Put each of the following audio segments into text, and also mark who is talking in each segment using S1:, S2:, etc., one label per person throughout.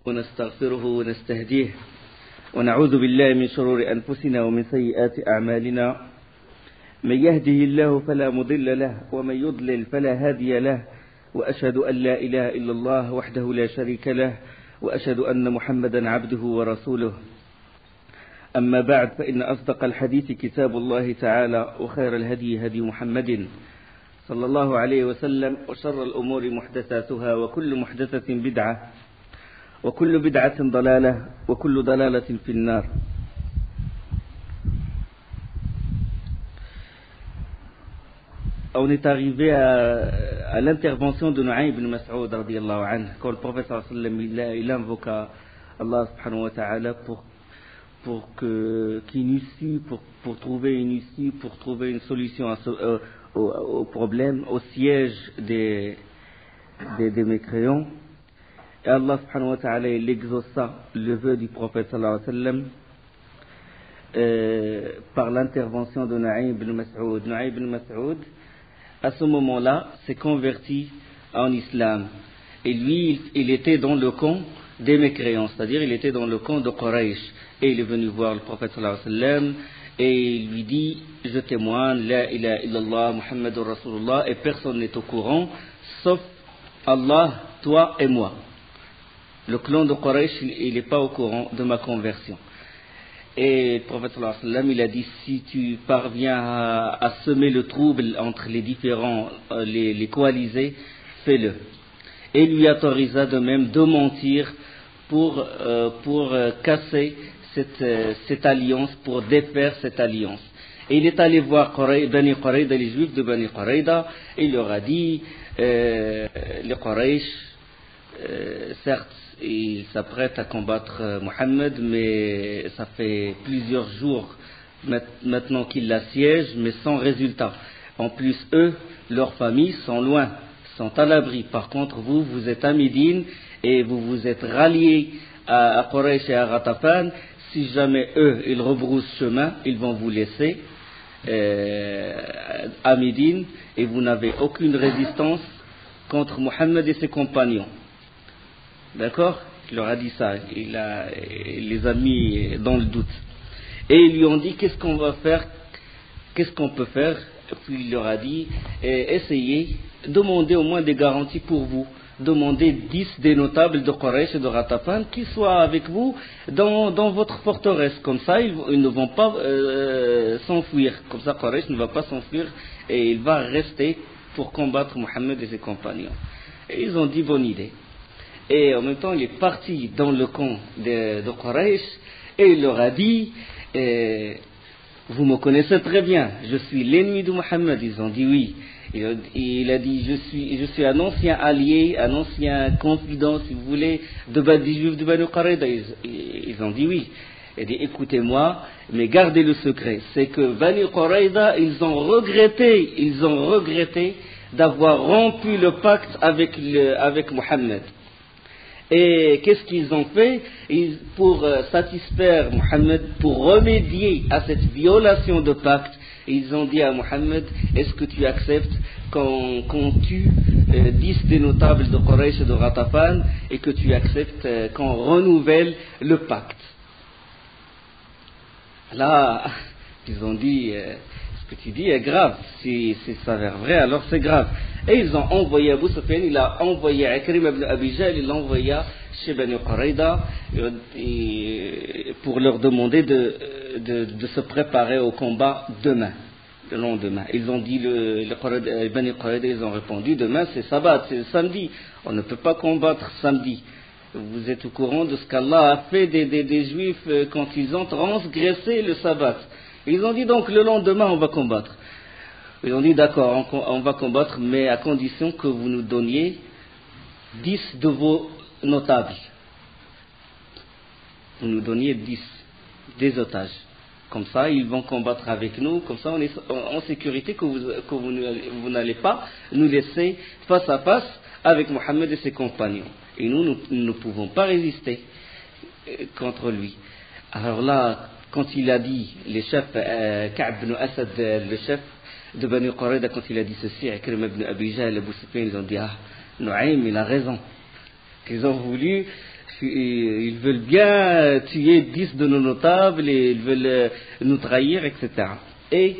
S1: ونستغفره ونستهديه ونعوذ بالله من شرور أنفسنا ومن سيئات أعمالنا من يهده الله فلا مضل له ومن يضلل فلا هادي له وأشهد أن لا إله إلا الله وحده لا شريك له وأشهد أن محمدا عبده ورسوله أما بعد فإن أصدق الحديث كتاب الله تعالى وخير الهدي هدي محمد صلى الله عليه وسلم وشر الأمور محدثاتها وكل محدثة بدعة وكل بدعة ضلالة وكل ضلالة في النار. On est arrivé à l'intervention de Nu'aym ibn Mas'ud radiyallahu anhu, quand le prophète sallallahu alayhi wa sallam il invoqua Allah subhanahu wa ta'ala pour trouver une issue, pour trouver une solution au problème, au siège des mécréants. Et Allah subhanahu wa ta'ala il exauça le vœu du prophète sallallahu alayhi wa sallam par l'intervention de Nu'aym ibn Mas'ud. Nu'aym ibn Mas'ud, à ce moment-là, s'est converti en islam. Et lui, il était dans le camp des mécréants, c'est-à-dire il était dans le camp de Quraysh. Et il est venu voir le prophète sallallahu alayhi wa sallam et il lui dit: je témoigne, la ilaha illallah, Muhammadur Rasulullah, et personne n'est au courant, sauf Allah, toi et moi. Le clan de Quraysh, il n'est pas au courant de ma conversion. Et le prophète sallallahu alayhi wa sallam, il a dit: si tu parviens à semer le trouble entre les différents, les coalisés, fais-le. Et il lui autorisa de même de mentir pour casser cette alliance, pour défaire cette alliance. Et il est allé voir Bani Qurayda, les juifs de Bani Qurayda, et il leur a dit: les Quraysh, certes, ils s'apprêtent à combattre Mohammed, mais ça fait plusieurs jours maintenant qu'ils l'assiègent, mais sans résultat. En plus, eux, leurs familles sont loin, sont à l'abri. Par contre, vous êtes à Médine et vous vous êtes ralliés à Quraysh et à Ghatafan. Si jamais eux, ils rebroussent chemin, ils vont vous laisser à Médine et vous n'avez aucune résistance contre Mohammed et ses compagnons. D'accord? Il leur a dit ça, il les a mis dans le doute. Et ils lui ont dit: qu'est-ce qu'on va faire? Qu'est-ce qu'on peut faire? Et puis il leur a dit: essayez, demandez au moins des garanties pour vous. Demandez 10 des notables de Quraysh et de Ghatafan qui soient avec vous dans votre forteresse. Comme ça, ils ne vont pas s'enfuir. Comme ça, Quraysh ne va pas s'enfuir et il va rester pour combattre Mohammed et ses compagnons. Et ils ont dit: bonne idée. Et en même temps, il est parti dans le camp de Quraysh et il leur a dit: vous me connaissez très bien, je suis l'ennemi de Mohammed. Ils ont dit oui. Il a dit: je suis un ancien allié, un ancien confident, si vous voulez, des juifs de Bani Qurayda. Ils ont dit oui. Il a dit: écoutez-moi, mais gardez le secret. C'est que Bani Qurayda, ils ont regretté d'avoir rompu le pacte avec Mohammed. Et qu'est-ce qu'ils ont fait? Pour satisfaire Mohammed, pour remédier à cette violation de pacte, ils ont dit à Mohammed: est-ce que tu acceptes qu'on tue 10 des notables de Quraysh et de Ghatafan et que tu acceptes qu'on renouvelle le pacte? Là, ils ont dit: ce que tu dis est grave, si ça s'avère vrai, alors c'est grave. Et ils ont envoyé Abu Sufyan, il a envoyé Ikrim ibn Abi Jahl, il l'a envoyé chez Bani Qurayda pour leur demander de se préparer au combat demain, le lendemain. Ils ont dit, Bani Qurayda, ils ont répondu: demain c'est sabbat, c'est samedi, on ne peut pas combattre samedi. Vous êtes au courant de ce qu'Allah a fait des Juifs quand ils ont transgressé le sabbat. Ils ont dit: donc le lendemain on va combattre. Ils ont dit: d'accord, on va combattre, mais à condition que vous nous donniez 10 de vos notables. Vous nous donniez 10 des otages. Comme ça, ils vont combattre avec nous. Comme ça, on est en sécurité, que vous n'allez pas nous laisser face à face avec Mohammed et ses compagnons. Et nous ne pouvons pas résister contre lui. Alors là, quand il a dit, les chefs, Ka'b ibn Asad, le chef de Bani Qurayda, quand il a dit ceci, Ikrim ibn Abi Jahl, Abu Sufyan, ils ont dit: ah, Nu'aym, il a raison. Ils ont voulu Ils veulent bien tuer 10 de nos notables, et ils veulent nous trahir, etc. Et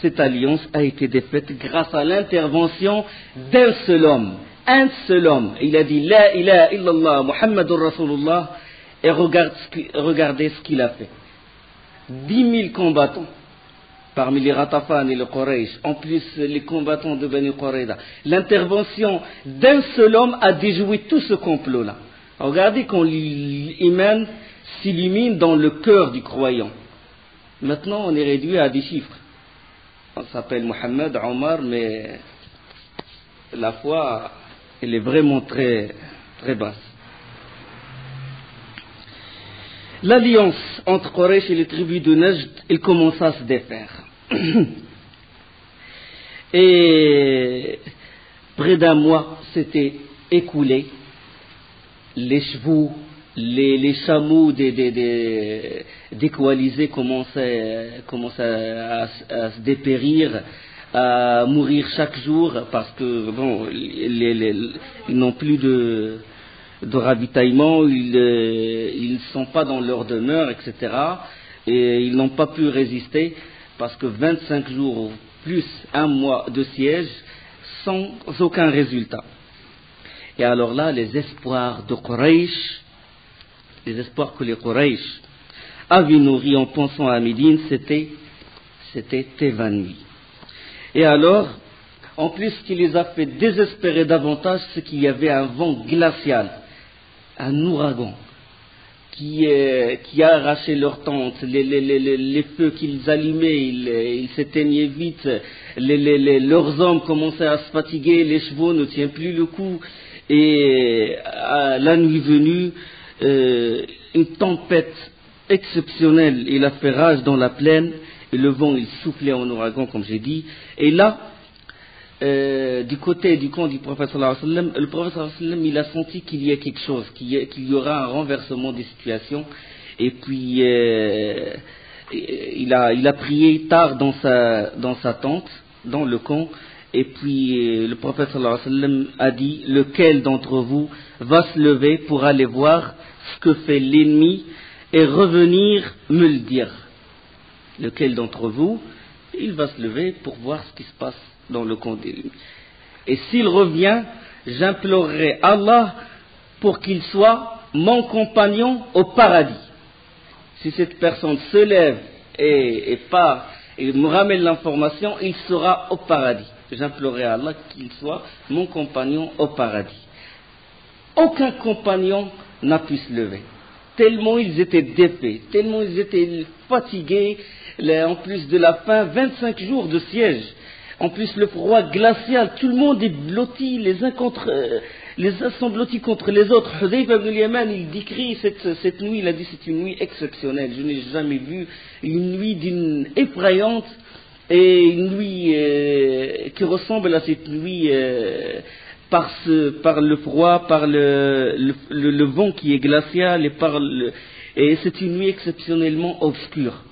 S1: cette alliance a été défaite grâce à l'intervention d'un seul homme. Un seul homme. Il a dit La ilaha illallah Muhammadur Rasulullah, et regardez ce qu'il a fait. 10 000 combattants parmi les Ratafan et les Quraysh, en plus les combattants de Bani Qurayza. L'intervention d'un seul homme a déjoué tout ce complot-là. Regardez quand l'Iman s'illumine dans le cœur du croyant. Maintenant, on est réduit à des chiffres. On s'appelle Mohammed, Omar, mais la foi, elle est vraiment très, très basse. L'alliance entre Quraysh et les tribus de Najd, elle commença à se défaire. Et près d'un mois s'était écoulé. Les chevaux, les chameaux des coalisés commençaient à se dépérir, à mourir chaque jour parce que bon, ils n'ont plus de ravitaillement, ils ne sont pas dans leur demeure, etc. Et ils n'ont pas pu résister parce que 25 jours plus un mois de siège sans aucun résultat. Et alors là, les espoirs de Quraysh, les espoirs que les Quraysh avaient nourris en pensant à Médine, c'était évanoui. Et alors, en plus, ce qui les a fait désespérer davantage, c'est qu'il y avait un vent glacial, un ouragan, qui a arraché leurs tentes, les feux qu'ils allumaient, ils s'éteignaient vite, leurs hommes commençaient à se fatiguer, les chevaux ne tiennent plus le coup. Et à la nuit venue, une tempête exceptionnelle, il a fait rage dans la plaine, et le vent il soufflait en ouragan, comme j'ai dit. Et là, du côté du camp du prophète sallallahu alayhi wa sallam, le prophète sallallahu alayhi wa sallam, il a senti qu'il y a quelque chose, qu'il y aura un renversement des situations. Et puis il a prié tard dans sa tente, dans le camp. Et puis le prophète sallallahu alayhi wa sallam a dit, lequel d'entre vous va se lever pour aller voir ce que fait l'ennemi et revenir me le dire. Lequel d'entre vous, il va se lever pour voir ce qui se passe dans le camp de l'ennemi. Et s'il revient, j'implorerai Allah pour qu'il soit mon compagnon au paradis. Si cette personne se lève et part et me ramène l'information, il sera au paradis. J'implorerai à Allah qu'il soit mon compagnon au paradis. Aucun compagnon n'a pu se lever. Tellement ils étaient défaits, tellement ils étaient fatigués, en plus de la faim, 25 jours de siège. En plus le froid glacial, tout le monde est blotti, les uns sont blottis contre les autres. Hudayfa ibn al-Yaman, il décrit cette nuit, il a dit c'est une nuit exceptionnelle, je n'ai jamais vu une nuit d'une effrayante, et une nuit qui ressemble à cette nuit par le froid, par le vent qui est glacial, et c'est une nuit exceptionnellement obscure.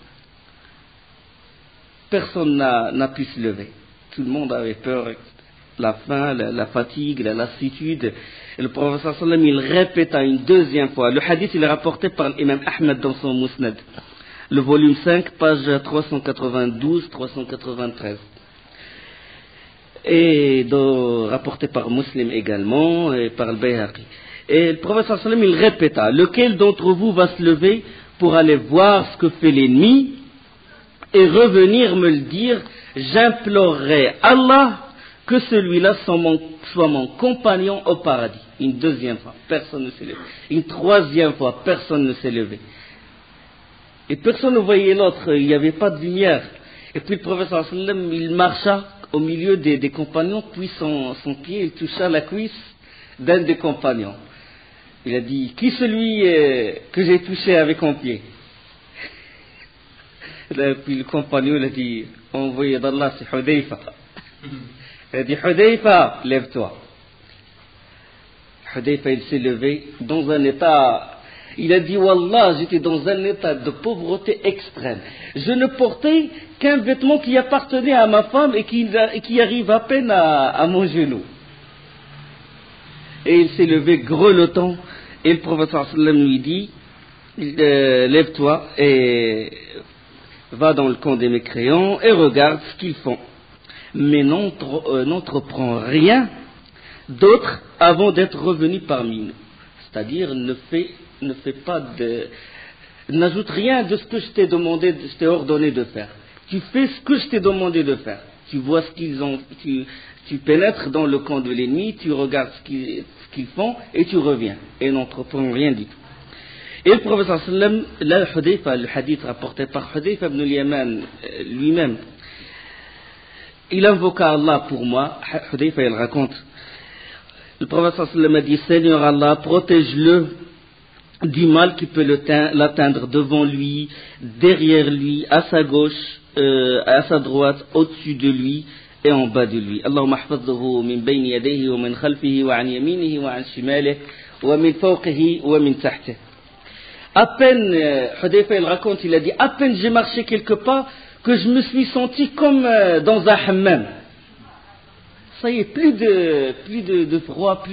S1: Personne n'a pu se lever. Tout le monde avait peur, la faim, la fatigue, la lassitude. Et le prophète sallallahu alayhi wa sallam, il répéta une deuxième fois. Le hadith, il est rapporté par l'imam Ahmed dans son Musnad. Le volume 5, page 392-393. Et rapporté par Muslim également, et par le Bayhaqi. Et le prophète sallallahu alayhi wa sallam, il répéta, lequel d'entre vous va se lever pour aller voir ce que fait l'ennemi et revenir me le dire, j'implorerai Allah que celui-là soit mon compagnon au paradis. Une deuxième fois, personne ne s'est levé. Une troisième fois, personne ne s'est levé. Et personne ne voyait l'autre, il n'y avait pas de lumière. Et puis le prophète sallallahu alayhi wa sallam, il marcha au milieu des compagnons, puis son pied, il toucha la cuisse d'un des compagnons. Il a dit, qui celui que j'ai touché avec mon pied? Et puis le compagnon, il a dit, envoyé d'Allah, c'est Hudayfa. Il a dit, Hudayfa, lève-toi. Hudayfa, il s'est levé dans un état, il a dit, Wallah, j'étais dans un état de pauvreté extrême. Je ne portais qu'un vêtement qui appartenait à ma femme et qui arrive à peine à mon genou. Et il s'est levé grelottant Et le prophète sallam lui dit, lève-toi et va dans le camp des mécréants et regarde ce qu'ils font. Mais n'entreprends rien d'autre avant d'être revenu parmi nous. C'est-à-dire, n'ajoute rien de ce que je t'ai demandé, je t'ai ordonné de faire. Tu fais ce que je t'ai demandé de faire. Tu vois ce qu'ils ont, tu pénètres dans le camp de l'ennemi, tu regardes ce qu'ils font et tu reviens. Et n'entreprends rien du tout. Et le prophète sallam, là, le hadith rapporté par Hudayfa ibn al-Yaman lui-même, il invoqua Allah pour moi. Hudayfa, il raconte, le prophète sallam a dit, Seigneur Allah, protège-le du mal qui peut l'atteindre devant lui, derrière lui, à sa gauche, à sa droite, au-dessus de lui et en bas de lui. Allahumma hafadhu min bayni yadayhi wa min khalfihi wa an yaminihi wa an shimalihi wa min fawqihi wa min tahtihi. À peine, Hudayfa il raconte, il a dit, à peine j'ai marché quelque part que je me suis senti comme dans un hammam. Ça y est, plus de froid,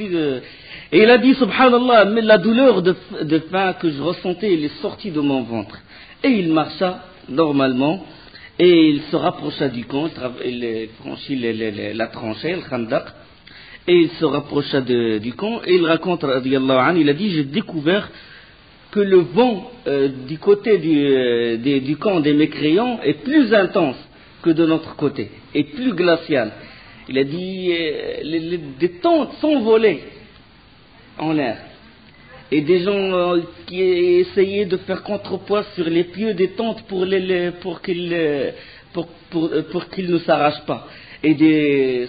S1: Et il a dit, subhanallah, mais la douleur de faim que je ressentais, elle est sortie de mon ventre. Et il marcha normalement, et il se rapprocha du camp, il franchit la tranchée, le khandaq, et il se rapprocha du camp, et il raconte, radiyallahu anhu, il a dit, j'ai découvert que le vent du côté du camp des mécréants est plus intense que de notre côté, et plus glacial. Il a dit, des tentes s'envolaient en l'air. Et des gens qui essayaient de faire contrepoids sur les pieux des tentes pour qu'ils ne s'arrachent pas. Et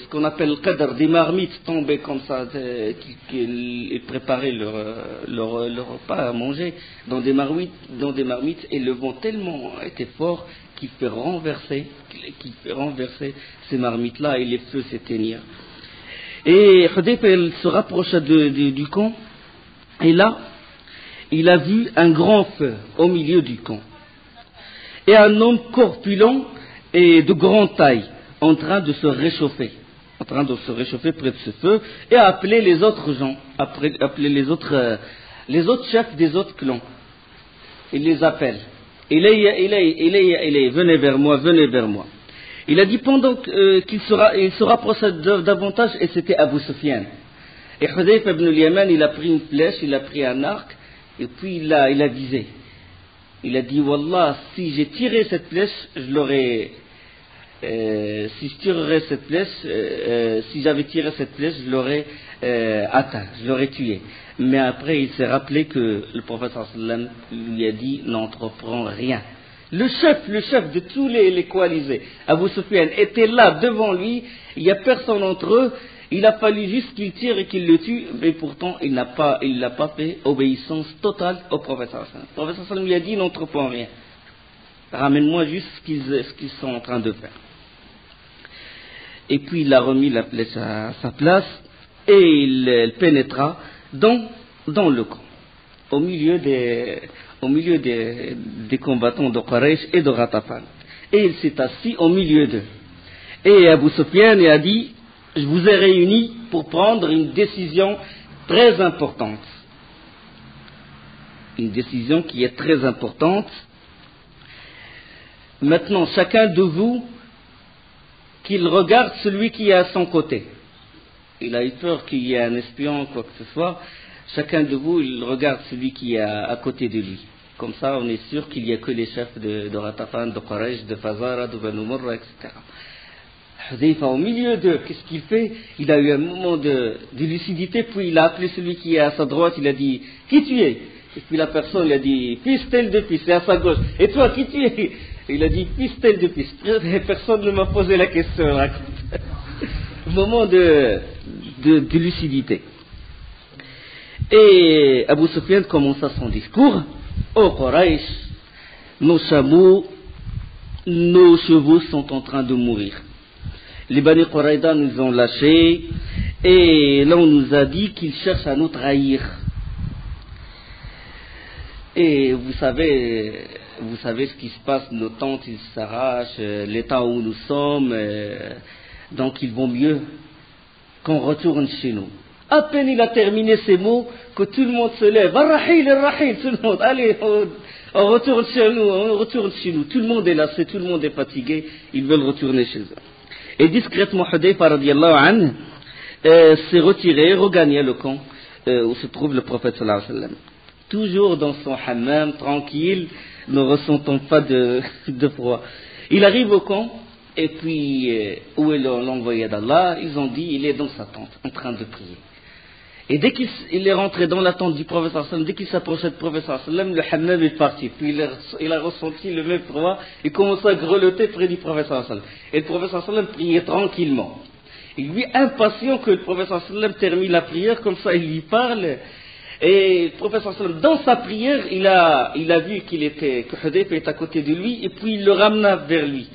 S1: ce qu'on appelle le qadr, des marmites tombaient comme ça, qu'ils préparaient leur repas à manger dans des marmites, et le vent tellement était fort qu'il fait renverser ces marmites-là et les feux s'éteignirent. Et Hudayfa se rapprocha du camp, et là, il a vu un grand feu au milieu du camp. Et un homme corpulent et de grande taille, en train de se réchauffer près de ce feu, et a appelé les autres gens, appeler les autres chefs des autres clans. Il les appelle. Venez vers moi. Il a dit pendant qu'il se rapprochait davantage, et c'était Abu Sufyan. Et Hudayfa ibn al-Yaman, il a pris une flèche, il a pris un arc, et puis il a visé. Il a dit, Wallah, si j'ai tiré cette flèche, si j'avais tiré cette flèche, je l'aurais atteint, je l'aurais tué. Mais après, il s'est rappelé que le prophète sallam lui a dit, n'entreprends rien. Le chef de tous les coalisés, Abu Sufyan, était là devant lui, il n'y a personne entre eux, il a fallu juste qu'il tire et qu'il le tue, mais pourtant il n'a pas fait obéissance totale au prophète sallam. Le prophète sallam lui a dit, n'entreprends rien. Ramène-moi juste ce qu'ils sont en train de faire. Et puis il a remis la flèche à sa place, et il pénétra dans le camp, au milieu des combattants de Quraysh et de Ghatafan. Et il s'est assis au milieu d'eux. Et Abu Sufyan a dit, je vous ai réunis pour prendre une décision très importante. Une décision qui est très importante. Maintenant, chacun de vous, qu'il regarde celui qui est à son côté. Il a eu peur qu'il y ait un espion, quoi que ce soit. Chacun de vous, il regarde celui qui est à côté de lui. Comme ça, on est sûr qu'il n'y a que les chefs de Ghatafan, de Quraysh, de Fazara, de Banu Murra, etc. Hudayfa, au milieu d'eux, qu'est-ce qu'il fait? Il a eu un moment de lucidité, puis il a appelé celui qui est à sa droite, il a dit, qui tu es? Et puis la personne, il a dit, fils tel de fils, c'est à sa gauche. Et toi, qui tu es? Il a dit, fils tel de fils. Personne ne m'a posé la question. Moment de lucidité. Et Abu Sufyan commença son discours. Ô Quraysh, nos chevaux sont en train de mourir. Les Bani Qurayda nous ont lâchés, et là on nous a dit qu'ils cherchent à nous trahir. Et vous savez ce qui se passe, nos tentes ils s'arrachent, l'état où nous sommes, donc il vaut mieux qu'on retourne chez nous. À peine il a terminé ces mots, que tout le monde se lève. Ar-Rahil, Ar-Rahil, tout le monde, allez, on retourne chez nous, on retourne chez nous. Tout le monde est lassé, tout le monde est fatigué, ils veulent retourner chez eux. Et discrètement, Hudayfa radiallahu anhu s'est retiré, regagné le camp où se trouve le prophète sallallahu alayhi wa sallam. Toujours dans son hammam, tranquille, ne ressentant pas de froid. Il arrive au camp, et puis, où est l'envoyé d'Allah? Ils ont dit, il est dans sa tente, en train de prier. Et dès qu'il est rentré dans la tente du prophète sallallahu alayhi wa sallam, dès qu'il s'approchait du prophète sallallahu alayhi wa sallam, le hammam est parti. Puis il a ressenti le même froid, il commence à grelotter près du prophète sallallahu alayhi wa sallam. Et le prophète sallallahu alayhi wa sallam priait tranquillement. Et lui, impatient que le prophète sallallahu alayhi wa sallam termine la prière, comme ça il lui parle. Et le prophète sallallahu alayhi wa sallam, dans sa prière, il a vu que Hudayfa est à côté de lui, et puis il le ramena vers lui.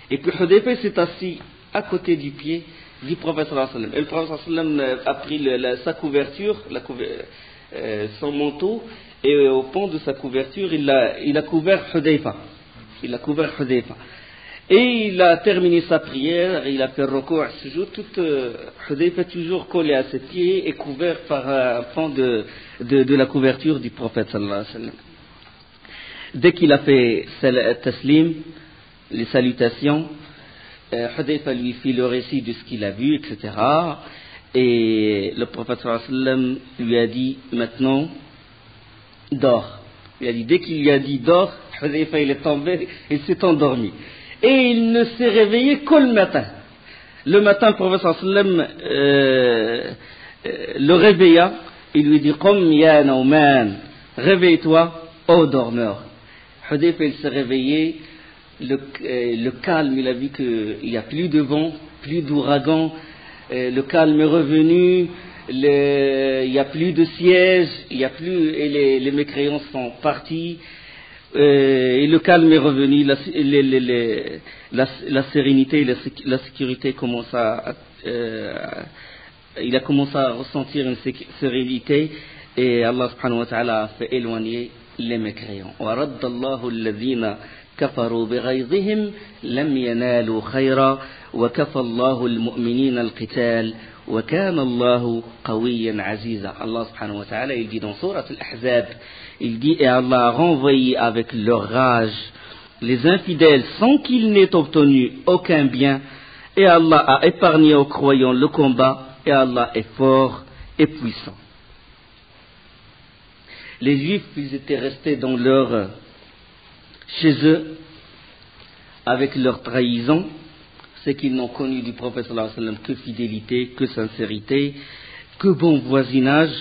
S1: Et puis Hudayfa s'est assis à côté du pied du prophète sallallahu alayhi wa sallam. Et le prophète sallallahu alayhi wa sallam a pris sa couverture, son manteau, et au pont de sa couverture, il a couvert Hudayfa. Et il a terminé sa prière, il a fait recours à ce jour, Hudayfa toujours collé à ses pieds et couvert par un pan de la couverture du prophète sallallahu alayhi wa sallam. Dès qu'il a fait taslim, les salutations, Hudayfa lui fit le récit de ce qu'il a vu, etc. Et le prophète sallallahu alayhi wa sallam lui a dit, maintenant, dors. Il a dit, dès qu'il lui a dit dors, Hudayfa il est tombé, il s'est endormi. Et il ne s'est réveillé que le matin. Le matin, le prophète sallallahu alayhi wa sallam le réveilla, il lui dit, Qum ya Nauman, réveille-toi, ô dormeur. Hudayfa il s'est réveillé, le calme, il a vu qu'il n'y a plus de vent, plus d'ouragan, le calme est revenu, il n'y a plus de siège, et les mécréants sont partis, et le calme est revenu, la sérénité, la sécurité commence il a commencé à ressentir une sérénité, et Allah subhanahu wa ta'ala a fait éloigner les mécréants. وَرَدَّ اللَّهُ الَّذِينَ كفروا بغيظهم لم ينالوا خيرا وكفى الله المؤمنين القتال وكان الله قويا عزيزا. Allah subhanahu wa ta'ala, il dit dans Surat Al-Ahzab, il dit, et Allah a renvoyé avec leur rage les infidèles sans qu'ils n'aient obtenu aucun bien, et Allah a épargné aux croyants le combat, et Allah est fort et puissant. Les Juifs, ils étaient restés dans chez eux, avec leur trahison, c'est qu'ils n'ont connu du prophète sallallahu alayhi wa sallam que fidélité, que sincérité, que bon voisinage,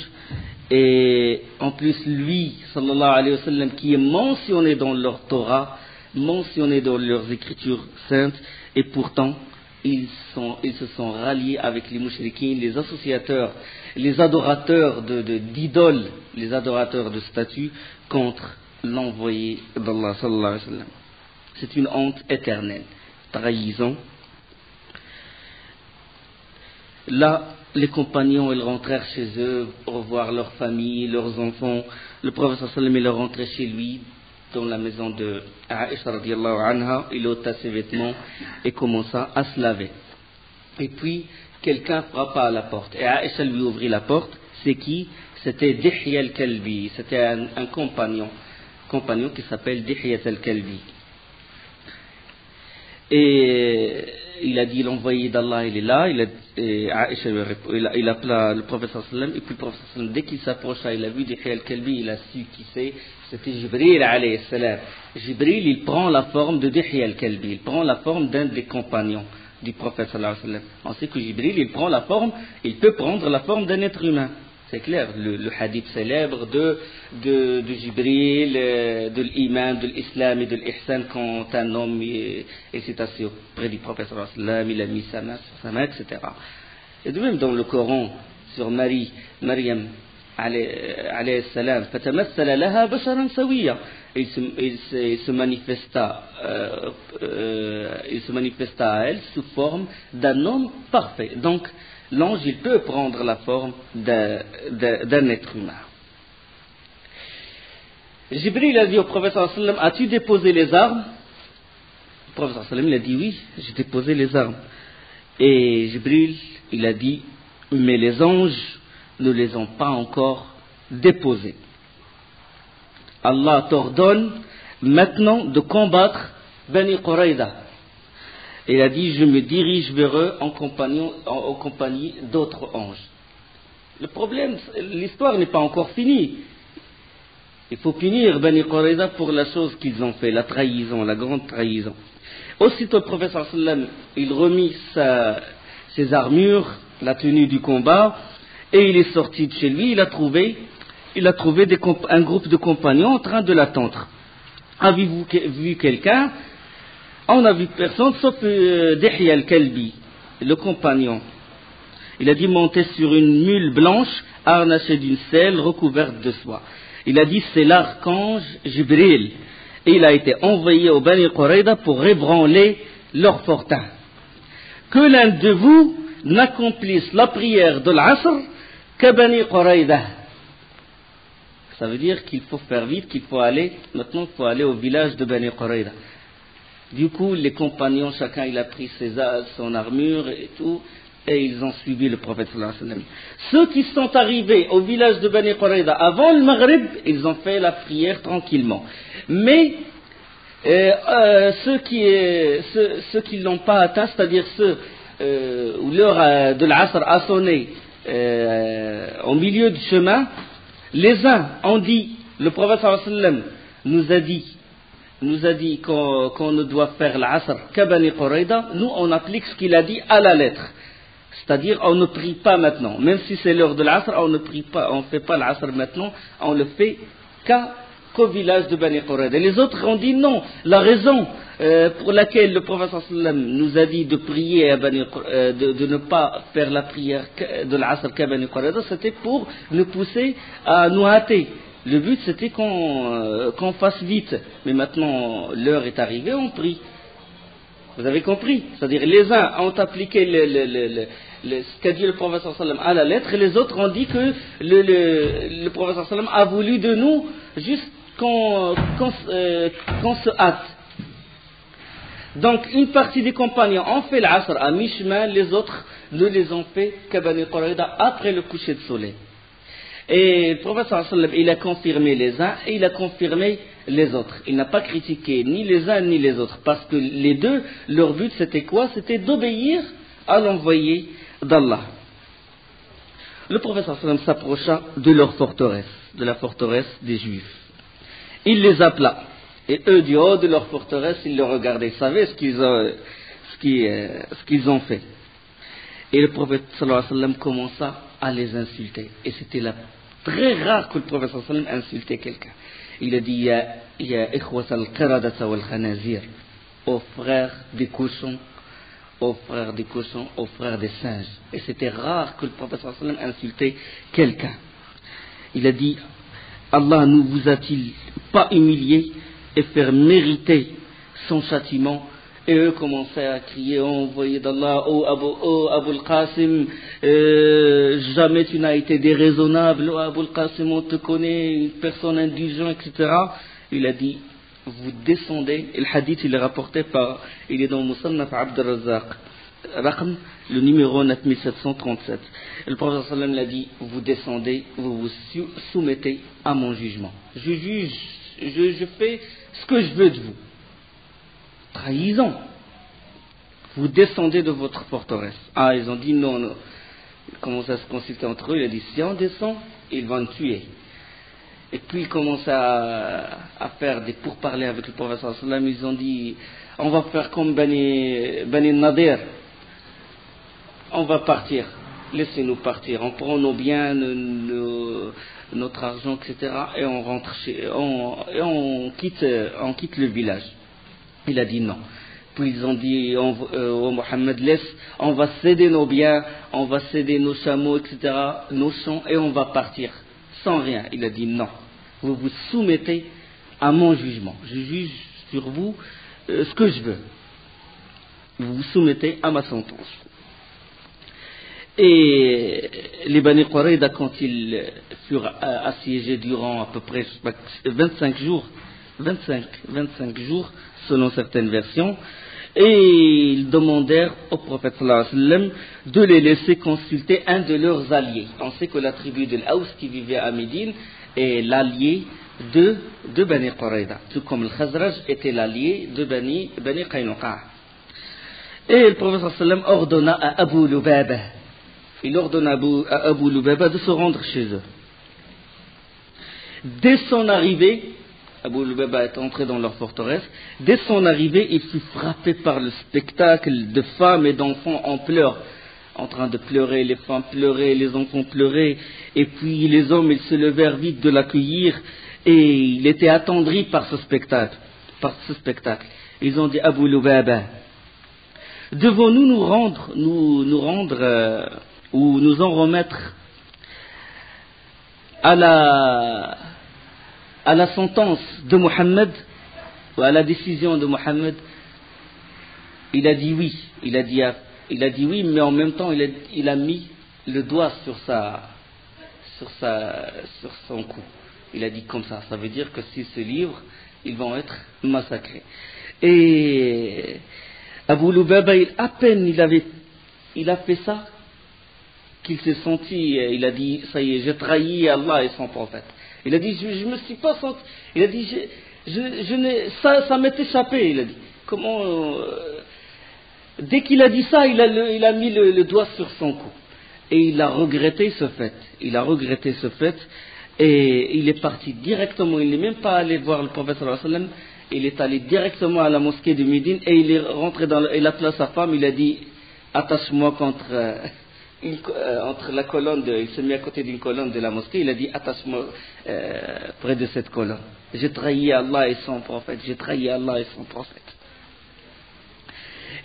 S1: et en plus lui, sallallahu alayhi wa sallam, qui est mentionné dans leur Torah, mentionné dans leurs écritures saintes, et pourtant, ils se sont ralliés avec les mouchriquins, les associateurs, les adorateurs d'idoles, les adorateurs de statues, contre l'envoyé d'Allah sallallahu alayhi wa sallam. C'est une honte éternelle, trahison. Là, les compagnons, ils rentrèrent chez eux, revoir leur famille, leurs enfants. Le prophète sallallahu alayhi wa sallam, il est rentré chez lui, dans la maison de Aïcha radiallahu anha, il ôta ses vêtements et commença à se laver. Et puis, quelqu'un frappa à la porte. Et Aïcha lui ouvrit la porte. C'est qui? C'était Dihya al-Kalbi. C'était un compagnon qui s'appelle Dihya al-Kalbi. Et il a dit, l'envoyé d'Allah, il est là. Aïcha il appela le prophète sallallahu alayhi wa sallam. Et puis le prophète sallallahu alayhi wa sallam, dès qu'il s'approcha, il a vu Dihya al-Kalbi, il a su qui c'est. C'était Jibril alayhi salam. Jibril, il prend la forme de Dihya al-Kalbi. Il prend la forme d'un des compagnons du prophète sallallahu alayhi wa sallam. On sait que Jibril, il peut prendre la forme d'un être humain. C'est clair, le hadith célèbre de Jibril, de l'iman, de l'islam et de l'ihsan, quand un homme s'est assis auprès du prophète sallallahu alayhi wa sallam, il a mis sa main sur sa main, etc. Et de même dans le Coran, sur Maryam, alayhi salam, fatamassala laha basharan sawiya, il se manifesta à elle sous forme d'un homme parfait. Donc l'ange, il peut prendre la forme d'un être humain. Jibril a dit au prophète sallallahu alayhi wa sallam, as-tu déposé les armes? Le prophète sallallahu alayhi wa sallam, il a dit oui, j'ai déposé les armes. Et Jibril, il a dit, mais les anges ne les ont pas encore déposés. Allah t'ordonne maintenant de combattre Bani Quraïda. Il a dit, je me dirige vers eux en compagnie d'autres anges. Le problème, l'histoire n'est pas encore finie. Il faut punir Bani Quraïda pour la chose qu'ils ont fait, la trahison, la grande trahison. Aussitôt le prophète sallallahu alayhi wa sallam, il remit ses armures, la tenue du combat, et il est sorti de chez lui, il a trouvé un groupe de compagnons en train de l'attendre. Avez-vous vu quelqu'un? On n'a vu personne sauf Dihya al-Kalbi, le compagnon. Il a dit monter sur une mule blanche, harnachée d'une selle recouverte de soie. Il a dit c'est l'archange Jibril. Et il a été envoyé au Bani Quraïda pour ébranler leur fortin. Que l'un de vous n'accomplisse la prière de l'Asr que Bani Quraïda. Ça veut dire qu'il faut faire vite, maintenant il faut aller au village de Bani Quraïda. Du coup, les compagnons, chacun il a pris son armure et tout, et ils ont suivi le prophète sallallahu alayhi wa sallam. Ceux qui sont arrivés au village de Bani Quraïda avant le Maghrib, ils ont fait la prière tranquillement. Mais ceux qui ne l'ont pas atteint, c'est-à-dire ceux où l'heure de l'Asr a sonné au milieu du chemin, les uns ont dit, le prophète sallallahu alayhi wa sallam nous a dit qu'on ne doit faire l'Asr qu'à Bani Quraïda. Nous on applique ce qu'il a dit à la lettre. C'est-à-dire, on ne prie pas maintenant. Même si c'est l'heure de l'Asr, on ne prie pas, on ne fait pas l'Asr maintenant, on le fait qu'au village de Bani Quraïda. Les autres ont dit non. La raison pour laquelle le prophète sallallahu alayhi wa sallam nous a dit de prier à de ne pas faire la prière de l'Asr qu'à Bani Quraïda, c'était pour nous pousser à nous hâter. Le but c'était qu'on fasse vite. Mais maintenant, l'heure est arrivée, on prie. Vous avez compris? C'est-à-dire, les uns ont appliqué ce qu'a dit le prophète sallallahu alayhi wa sallam à la lettre, et les autres ont dit que le prophète sallallahu alayhi wa sallam a voulu de nous juste qu'on se hâte. Donc, une partie des compagnons ont fait l'Asr à mi-chemin, les autres ne les ont fait qu'à Bani Quraïda après le coucher de soleil. Et le prophète sallallahu alayhi wa sallam, il a confirmé les uns et il a confirmé les autres. Il n'a pas critiqué ni les uns ni les autres, parce que les deux, leur but c'était quoi? C'était d'obéir à l'envoyé d'Allah. Le prophète sallallahu alayhi wa sallam s'approcha de leur forteresse, de la forteresse des Juifs. Il les appela, et eux du haut de leur forteresse, ils le regardaient, ils savaient ce qu'ils ont fait. Et le prophète sallallahu alayhi wa sallam commença à les insulter. Et c'était très rare que le prophète sallallahu alayhi wa sallam insultait quelqu'un. Il a dit Ya ikhwat al-qiradata wal-khanazir, aux frères des cochons, aux frères des singes. Et c'était rare que le prophète sallallahu alayhi wa sallam insultait quelqu'un. Il a dit Allah ne vous a-t-il pas humilié et faire mériter son châtiment? Et eux commençaient à crier, oh envoyé d'Allah, oh Abu al-Qasim, jamais tu n'as été déraisonnable, oh Abu al-Qasim, on te connaît, une personne indulgente, etc. Il a dit, vous descendez, et le hadith il est rapporté il est dans Musannaf Abd al-Razzaq, le numéro 9737. Et le prophète sallallahu alayhi wa sallam l'a dit, vous descendez, vous vous soumettez à mon jugement. Je juge, je fais ce que je veux de vous. Trahison. Vous descendez de votre forteresse. Ah, ils ont dit non, non. Ils commencent à se consulter entre eux. Il a dit si on descend, ils vont nous tuer. Et puis ils commencent à faire des pourparlers avec le prophète sallallahu alayhi wa sallam. Ils ont dit on va faire comme Bani Nadir. On va partir. Laissez-nous partir. On prend nos biens, notre argent, etc. Et on rentre on quitte le village. Il a dit non. Puis ils ont dit oh Mohammed, laisse, on va céder nos biens, on va céder nos chameaux, etc., nos champs, et on va partir sans rien. Il a dit non. Vous vous soumettez à mon jugement. Je juge sur vous ce que je veux. Vous vous soumettez à ma sentence. Et les Bani Quraïda, quand ils furent assiégés durant à peu près 25 jours, selon certaines versions, Et ils demandèrent au prophète sallallahu alayhi wa sallam de les laisser consulter un de leurs alliés. On sait que la tribu de l'Aws qui vivait à Médine est l'allié de Bani Qurayda, tout comme le Khazraj était l'allié de Bani Qaynuqa. Et le prophète sallallahu alayhi wa sallam ordonna à Abu Lubaba, il ordonna à Abu Lubaba de se rendre chez eux. Dès son arrivée, Abu Lubaba est entré dans leur forteresse. Dès son arrivée, il fut frappé par le spectacle de femmes et d'enfants en pleurs, en train de pleurer, les femmes pleuraient, les enfants pleuraient, et puis les hommes, ils se levèrent vite de l'accueillir, et il était attendri par ce spectacle. Ils ont dit, Abu Lubaba, devons-nous nous rendre ou nous en remettre à la sentence de Mohammed, ou à la décision de Mohammed? Il a dit oui. Il a dit oui, mais en même temps, il a mis le doigt sur son cou. Il a dit comme ça. Ça veut dire que s'ils se livrent, ils vont être massacrés. Et Abu Lubaba, à peine il a fait ça, qu'il s'est senti, il a dit, ça y est, j'ai trahi Allah et son prophète. Il a dit, je me suis pas senti. Il a dit, ça m'est échappé. Il a dit, comment dès qu'il a dit ça, il a mis le doigt sur son cou. Et il a regretté ce fait. Et il est parti directement. Il n'est même pas allé voir le prophète sallallahu alayhi wa sallam. Il est allé directement à la mosquée de Médine et il est rentré il a appelé sa femme. Il a dit, attache-moi entre la colonne, il s'est mis à côté d'une colonne de la mosquée, il a dit, attache-moi près de cette colonne. J'ai trahi Allah et son prophète,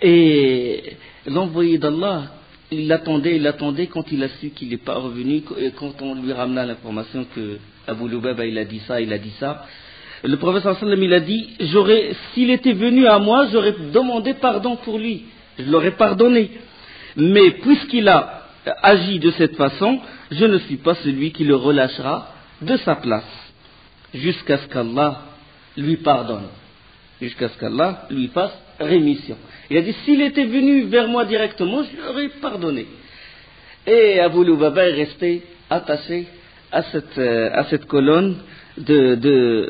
S1: Et l'envoyé d'Allah, il l'attendait quand il a su qu'il n'est pas revenu, et quand on lui ramena l'information que Abu Lubaba, il a dit ça. Le prophète sallallahu alayhi wa sallam, il a dit, s'il était venu à moi, j'aurais demandé pardon pour lui, je l'aurais pardonné. Mais puisqu'il a agi de cette façon, je ne suis pas celui qui le relâchera de sa place, jusqu'à ce qu'Allah lui pardonne, jusqu'à ce qu'Allah lui fasse rémission. Il a dit, s'il était venu vers moi directement, je lui aurais pardonné. Et Abu Lubaba est resté attaché à cette colonne de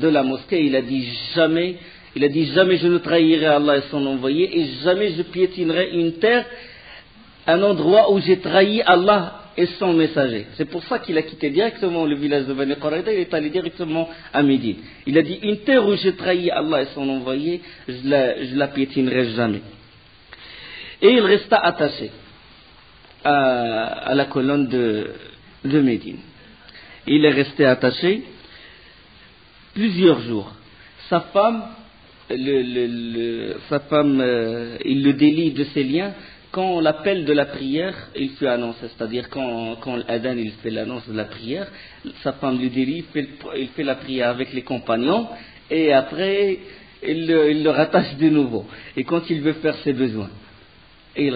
S1: la mosquée. Il a dit jamais je ne trahirai Allah et son envoyé, et jamais je piétinerai une terre, un endroit où j'ai trahi Allah et son messager. C'est pour ça qu'il a quitté directement le village de Bani Qurayda, il est allé directement à Médine. Il a dit, une terre où j'ai trahi Allah et son envoyé, je la piétinerai jamais. Et il resta attaché à la colonne de Médine. Il est resté attaché plusieurs jours. Sa femme, il le délie de ses liens quand l'appel de la prière il fut annoncé, c'est-à-dire quand l'adhan il fait l'annonce de la prière, sa femme le délie, il fait la prière avec les compagnons et après il le rattache de nouveau. Et quand il veut faire ses besoins, et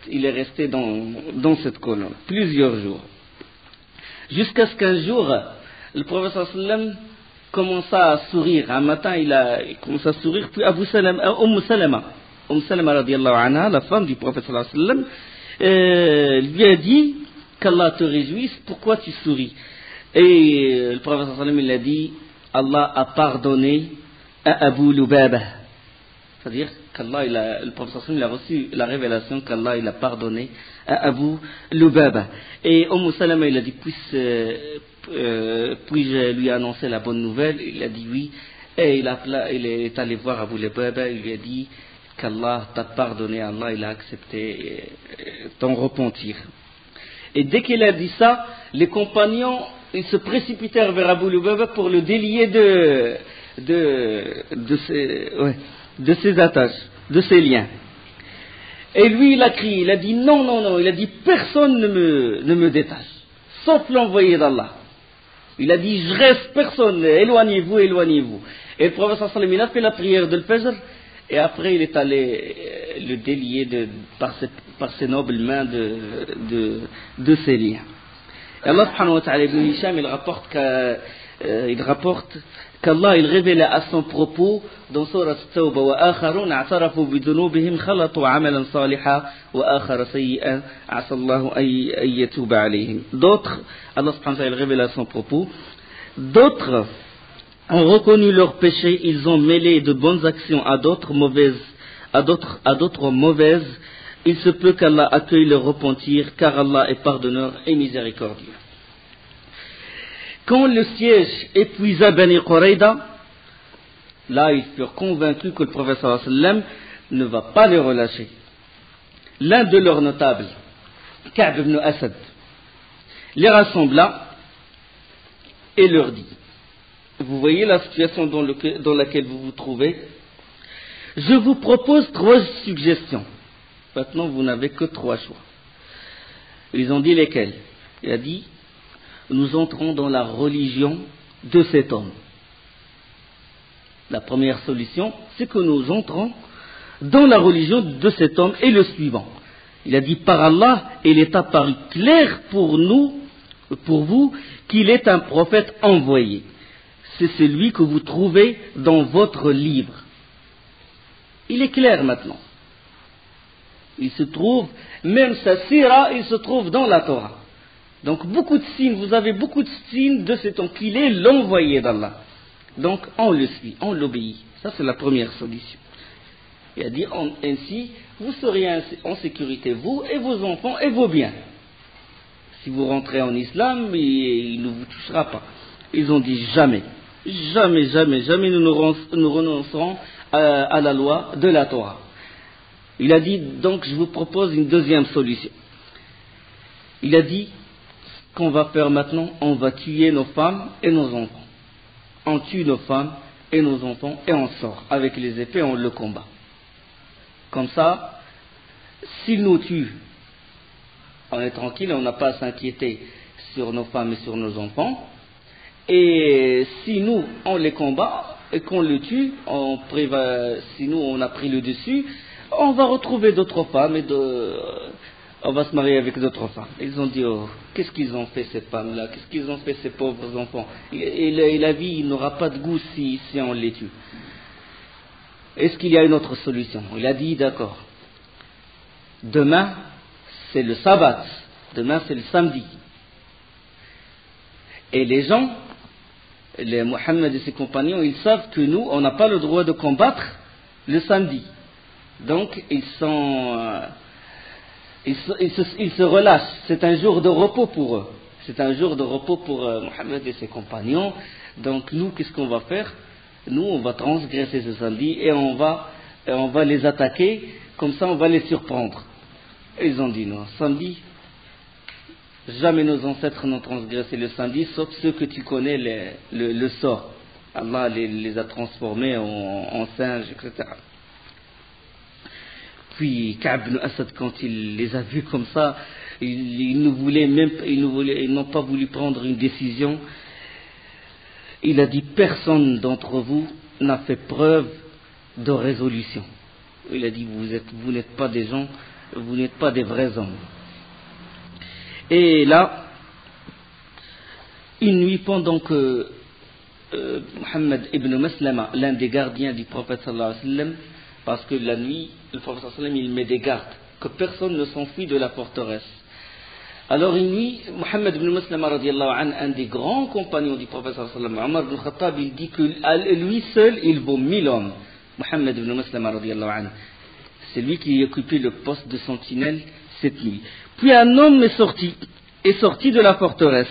S1: il est resté dans cette colonne plusieurs jours, jusqu'à ce qu'un jour le prophète sallallahu alayhi wa sallam commença à sourire. Un matin, il commence à sourire. Puis Umm Salama radiallahu anha, la femme du prophète sallallahu alayhi wa sallam, lui a dit qu'Allah te réjouisse, pourquoi tu souris? Et le prophète sallallahu alayhi wa sallam, il a dit, Allah a pardonné à Abu Lubaba. C'est-à-dire qu'Allah, le prophète sallallahu alayhi wa sallam, il a reçu la révélation qu'Allah, il a pardonné à Abu Lubaba. Et Umm Salama, il a dit, puis-je lui annoncer la bonne nouvelle? Il a dit oui. Et il est allé voir Abu Lubaba, il lui a dit qu'Allah t'a pardonné, Allah il a accepté ton repentir. Et dès qu'il a dit ça, les compagnons ils se précipitèrent vers Abu Lubaba pour le délier de ses attaches, de ses liens. Et lui il a crié, il a dit non, il a dit personne ne me détache, sauf l'envoyé d'Allah. Il a dit je reste, personne, éloignez-vous. Et le prophète sallallahu alayhi wa sallam, il a fait la prière de l'Fajr, et après il est allé le délier par ses nobles mains de ses liens. Et Allah subhanahu wa ta'ala, Ibn Hisham, il rapporte qu'Allah il révélait à son propos dans Surah At-Tawbah وآخرون اعترفوا بذنوبهم خلطوا عملا صالحا وآخر سيئا عسى الله أن يتوب عليهم. D'autres, Allah subhanahu wa ta'ala il révèle à son propos, d'autres ont reconnu leurs péchés, ils ont mêlé de bonnes actions à d'autres mauvaises, il se peut qu'Allah accueille leur repentir, car Allah est pardonneur et miséricordieux. Quand le siège épuisa Bani Qurayda, là ils furent convaincus que le prophète sallallahu alayhi wa sallam ne va pas les relâcher. L'un de leurs notables, Ka'b ibn Asad, les rassembla et leur dit: vous voyez la situation dans laquelle vous vous trouvez? Je vous propose 3 suggestions. Maintenant, vous n'avez que 3 choix. Ils ont dit lesquels? Il a dit: nous entrons dans la religion de cet homme. La première solution, c'est que nous entrons dans la religion de cet homme et le suivant. Il a dit: par Allah, il est apparu clair pour vous, qu'il est un prophète envoyé. C'est celui que vous trouvez dans votre livre. Il est clair maintenant. Il se trouve, même sa sira, il se trouve dans la Torah. Donc beaucoup de signes, vous avez beaucoup de signes de cet homme, qu'il est l'envoyé d'Allah. Donc on le suit, on l'obéit. Ça c'est la première solution. Il a dit ainsi, vous serez en sécurité, vous et vos enfants et vos biens. Si vous rentrez en islam, il ne vous touchera pas. Ils ont dit jamais, jamais, jamais, jamais nous renoncerons à la loi de la Torah. Il a dit donc je vous propose une deuxième solution. Il a dit: qu'on va faire maintenant, on va tuer nos femmes et nos enfants. On tue nos femmes et nos enfants et on sort avec les épées, on le combat. Comme ça, s'ils nous tuent, on est tranquille, on n'a pas à s'inquiéter sur nos femmes et sur nos enfants. Et si nous, on les combat et qu'on le tue, si nous, on a pris le dessus, on va retrouver d'autres femmes et on va se marier avec d'autres femmes. Ils ont dit: oh, qu'est-ce qu'ils ont fait ces femmes-là? Qu'est-ce qu'ils ont fait ces pauvres enfants? Et la vie n'aura pas de goût si on les tue. Est-ce qu'il y a une autre solution? Il a dit: d'accord. Demain, c'est le sabbat. Demain, c'est le samedi. Et les gens, les Mohammed et ses compagnons, ils savent que nous, on n'a pas le droit de combattre le samedi. Donc, ils se relâchent. C'est un jour de repos pour eux. C'est un jour de repos pour Mohammed et ses compagnons. Donc nous, qu'est-ce qu'on va faire? Nous, on va transgresser ce samedi et on va les attaquer. Comme ça, on va les surprendre. Et ils ont dit: non, samedi, jamais nos ancêtres n'ont transgressé le samedi, sauf ceux que tu connais le sort. Allah les a transformés en singes, etc. Puis Ka'b ibn Asad, quand il les a vus comme ça, ils n'ont pas voulu prendre une décision. Il a dit: personne d'entre vous n'a fait preuve de résolution. Il a dit: vous n'êtes pas des gens, vous n'êtes pas des vrais hommes. Et là, une nuit, pendant que Muhammad ibn Maslama, l'un des gardiens du prophète sallallahu alayhi wa sallam, parce que la nuit, le prophète sallallahu alayhi wa sallam, il met des gardes, que personne ne s'enfuit de la forteresse. Alors une nuit, Muhammad ibn Maslama radiallahu anhu, un des grands compagnons du prophète sallallahu alayhi wa sallam, Omar ibn Khattab, il dit que lui seul, il vaut 1000 hommes. Muhammad ibn Maslama radiallahu anhu, c'est lui qui occupait le poste de sentinelle cette nuit. Puis un homme est sorti de la forteresse.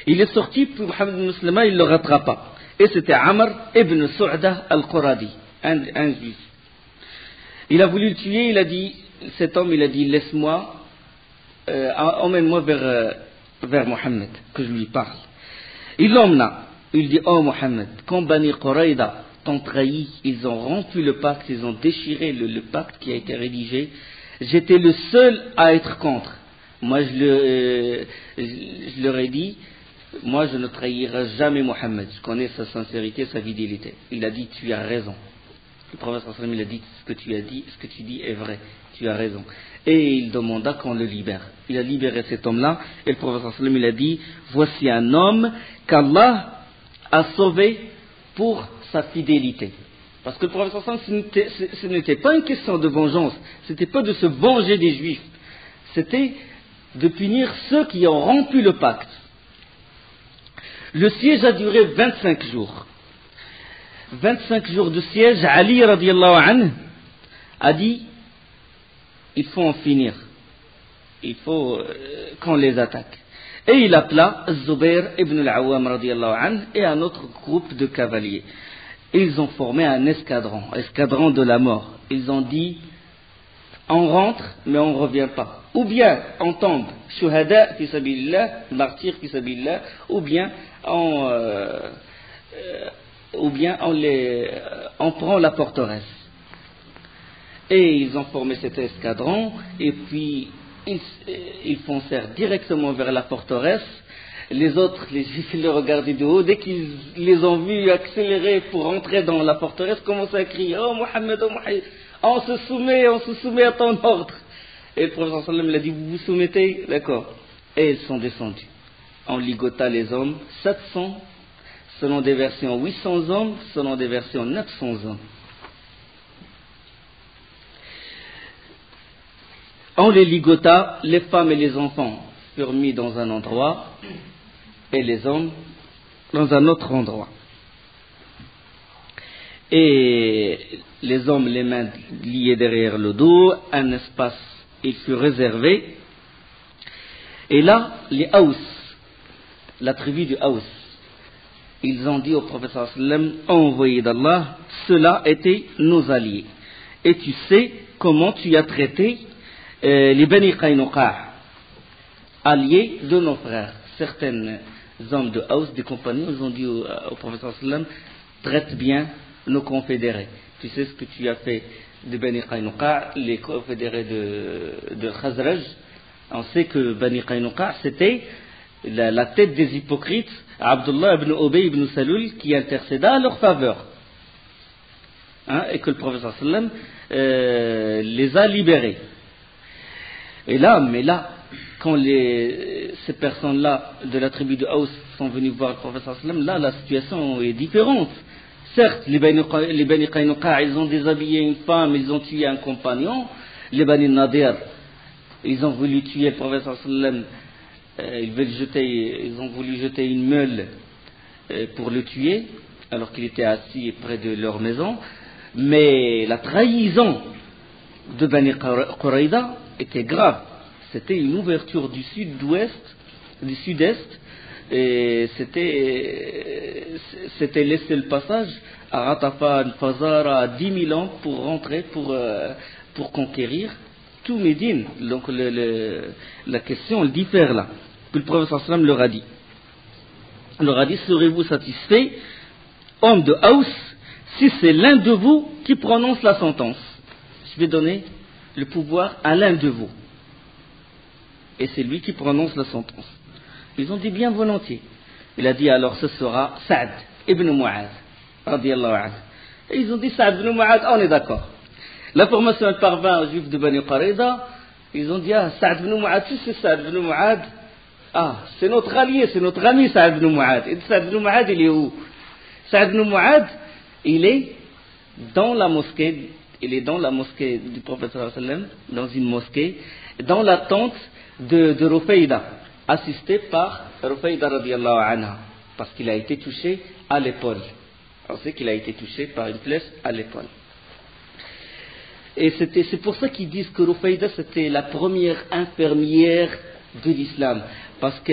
S1: Il est sorti, puis Muhammad ibn Maslama, il le rattrapa. Et c'était Amr ibn Su'da al-Quradi, un juif. Il a voulu le tuer, cet homme, il a dit: laisse-moi, emmène-moi vers Mohammed, que je lui parle. Il l'emmena. Il dit: oh Mohammed, quand Bani Qurayda t'ont trahi, ils ont rompu le pacte, ils ont déchiré le pacte qui a été rédigé. J'étais le seul à être contre. Moi, je leur ai dit: moi, je ne trahirai jamais Mohammed. Je connais sa sincérité, sa fidélité. Il a dit: tu as raison. Le prophète sallallahu alayhi wa sallam, il a dit, ce que tu dis est vrai, tu as raison. Et il demanda qu'on le libère. Il a libéré cet homme-là, et le prophète sallallahu alayhi wa sallam, il a dit, voici un homme qu'Allah a sauvé pour sa fidélité. Parce que le prophète sallallahu alayhi wa sallam, ce n'était pas une question de vengeance, c'était pas de se venger des juifs, c'était de punir ceux qui ont rompu le pacte. Le siège a duré 25 jours. 25 jours de siège, Ali radiallahu anhu a dit, il faut en finir. Il faut qu'on les attaque. Et il appela Zubair ibn al-Awwam radiallahu anhu et un autre groupe de cavaliers. Et ils ont formé un escadron de la mort. Ils ont dit, on rentre, mais on ne revient pas. Ou bien on tombe, shuhada fi sabilillah, martyr fi sabilillah, ou bien on prend la forteresse. Et ils ont formé cet escadron, et puis ils foncèrent directement vers la forteresse. Les autres, les juifs, ils les regardaient de haut. Dès qu'ils les ont vus accélérer pour rentrer dans la forteresse, commençaient à crier, oh Mohammed, on se soumet à ton ordre. Et le prophète sallallahu alayhi wa sallam a dit, vous vous soumettez, d'accord. Et ils sont descendus. On ligota les hommes, 700, selon des versions 800 hommes, selon des versions 900 hommes. On les ligota, les femmes et les enfants furent mis dans un endroit, et les hommes dans un autre endroit. Et les hommes, les mains liées derrière le dos, un espace, il fut réservé. Et là, les Haous, la tribu du Haous, ils ont dit au prophète sallallahu alayhi wa sallam, envoyé d'Allah, ceux-là étaient nos alliés. Et tu sais comment tu as traité les Bani Qaynuqa, alliés de nos frères. Certains hommes de Haous, des compagnons, ils ont dit au prophète sallallahu alayhi wa sallam, traite bien nos confédérés. Tu sais ce que tu as fait de Bani Qaynuqa, les confédérés de Khazraj. On sait que Bani Qaynuqa, c'était la tête des hypocrites, Abdullah ibn Ubay ibn Salul, qui intercéda à leur faveur. Et que le prophète sallallahu alayhi wa sallam les a libérés. Et là, quand ces personnes-là de la tribu de Haous sont venues voir le prophète sallallahu alayhi wa sallam, là, la situation est différente. Certes, les Bani Qaynuqa, ils ont déshabillé une femme, ils ont tué un compagnon. Les Bani Nadir, ils ont voulu tuer le prophète sallallahu alayhi wa sallam, ils ont voulu jeter une meule pour le tuer, alors qu'il était assis près de leur maison. Mais la trahison de Bani Qurayza était grave. C'était une ouverture du sud-est, et c'était laisser le passage à Ratafan, Fazara, à 10 000 ans pour rentrer, pour conquérir tout Médine. Donc la question elle diffère là. Puis le prophète sallallahu alayhi wa sallam leur a dit, serez-vous satisfait, homme de Haous, si c'est l'un de vous qui prononce la sentence? Je vais donner le pouvoir à l'un de vous, et c'est lui qui prononce la sentence. Ils ont dit bien volontiers. Il a dit, alors ce sera Saad ibn Mu'adh radiyallahu anhu. Et ils ont dit, Saad ibn Mu'adh, on est d'accord. L'information elle parvint aux juifs de Bani Qurayza. Ils ont dit, Saad ibn Mu'adh, si c'est Saad ibn Mu'adh, c'est notre allié, c'est notre ami Saad ibn Mu'adh. Et Saad ibn Mu'adh, il est où? Saad ibn Mu'adh, il est dans la mosquée du prophète sallallahu alayhi wa sallam, dans une mosquée, dans la tente de Rufayda, assisté par Rufayda radiyallahu anha, parce qu'il a été touché à l'épaule. On sait qu'il a été touché par une flèche à l'épaule. Et c'est pour ça qu'ils disent que Rufayda c'était la première infirmière de l'islam, parce que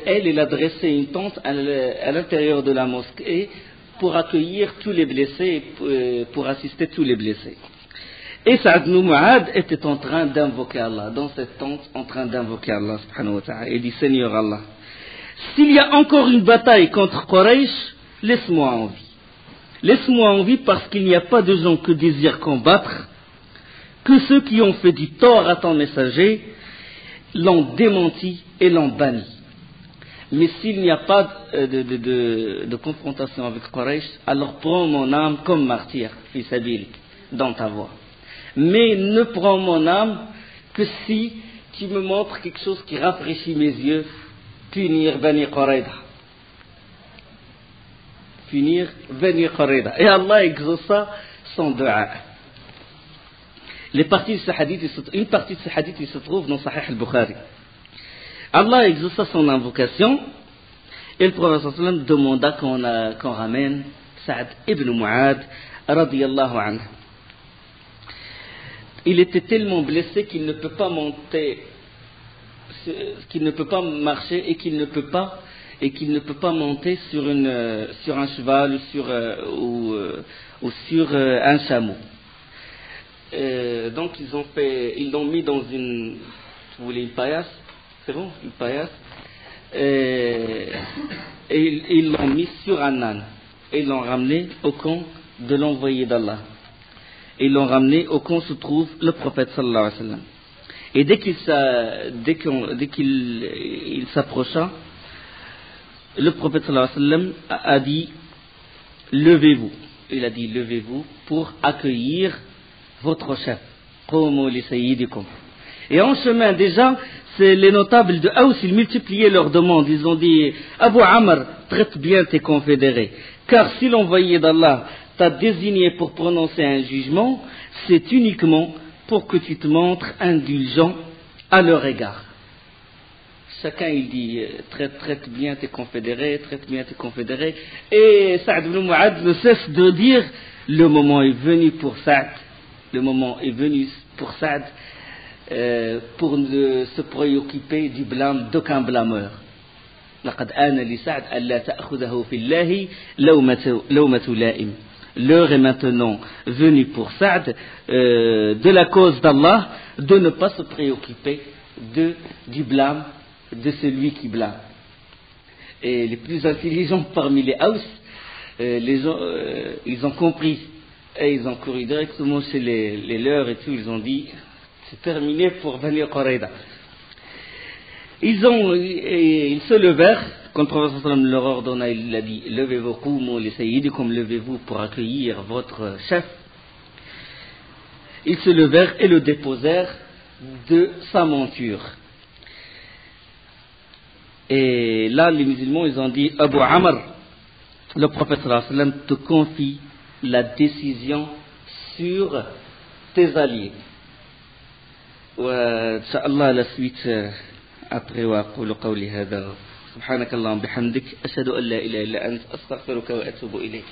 S1: elle a dressé une tente à l'intérieur de la mosquée pour accueillir tous les blessés, pour assister tous les blessés. Et Saad ibn Mu'adh était en train d'invoquer Allah, dans cette tente, en train d'invoquer Allah subhanahu wa ta'ala. Il dit, Seigneur Allah, s'il y a encore une bataille contre Quraysh, laisse-moi en vie. Laisse-moi en vie parce qu'il n'y a pas de gens que désirent combattre, que ceux qui ont fait du tort à ton messager l'ont démenti et l'ont banni. Mais s'il n'y a pas de confrontation avec Quraysh, alors prends mon âme comme martyr, fi sabilik, dans ta voie. Mais ne prends mon âme que si tu me montres quelque chose qui rafraîchit mes yeux, punir Bani Qurayda. Punir Bani Qurayda. Et Allah exauça son dua. Une partie de ce hadith il se trouve dans Sahih al-Bukhari. Allah exauça son invocation et le prophète sallam demanda qu'on ramène Sa'd ibn Mu'ad radiyallahu anhu. Il était tellement blessé qu'il ne peut pas monter, qu'il ne peut pas marcher et qu'il ne peut pas monter sur un cheval ou sur un chameau. Donc ils l'ont mis dans une paillasse, c'est bon, une paillasse, et ils l'ont mis sur un âne et ils l'ont ramené au camp de l'envoyé d'Allah. Et ils l'ont ramené au camp où se trouve le prophète sallallahu alayhi wa sallam. Et dès qu'il s'approcha, le prophète sallallahu alayhi wa sallam a dit levez-vous. Il a dit levez-vous pour accueillir votre chef. Qumu li sayyidikum. Et en chemin déjà, c'est les notables de Aous, ils multipliaient leurs demandes. Ils ont dit Abu Amr, traite bien tes confédérés. Car si l'envoyé d'Allah t'a désigné pour prononcer un jugement, c'est uniquement pour que tu te montres indulgent à leur égard. Chacun il dit traite bien tes confédérés, traite bien tes confédérés. Et Sa'd ibn Mu'ad ne cesse de dire le moment est venu pour Sa'd, le moment est venu pour Sa'd pour ne se préoccuper du blâme d'aucun blâmeur. لقد آن لسعد ألا تأخذه في الله لومة لائم. L'heure est maintenant venue pour Sa'd, de la cause d'Allah, de ne pas se préoccuper du blâme de celui qui blâme. Et les plus intelligents parmi les Haus, ils ont compris et ils ont couru directement chez les leurs et tout. Ils ont dit c'est terminé pour Bani Qurayda. Ils se levèrent. Quand le prophète sallam leur ordonna, il a dit levez-vous, qumu li sayyidikum, levez-vous pour accueillir votre chef. Ils se levèrent et le déposèrent de sa monture. Et là, les musulmans, ils ont dit Abu Amr, le prophète sallallahu alayhi wa sallam te confie la décision sur tes alliés. Inch'Allah, la suite après وأقول قولي هذا سبحانك اللهم بحمدك أشهد أن لا إله إلا أنت أستغفرك وأتوب إليك.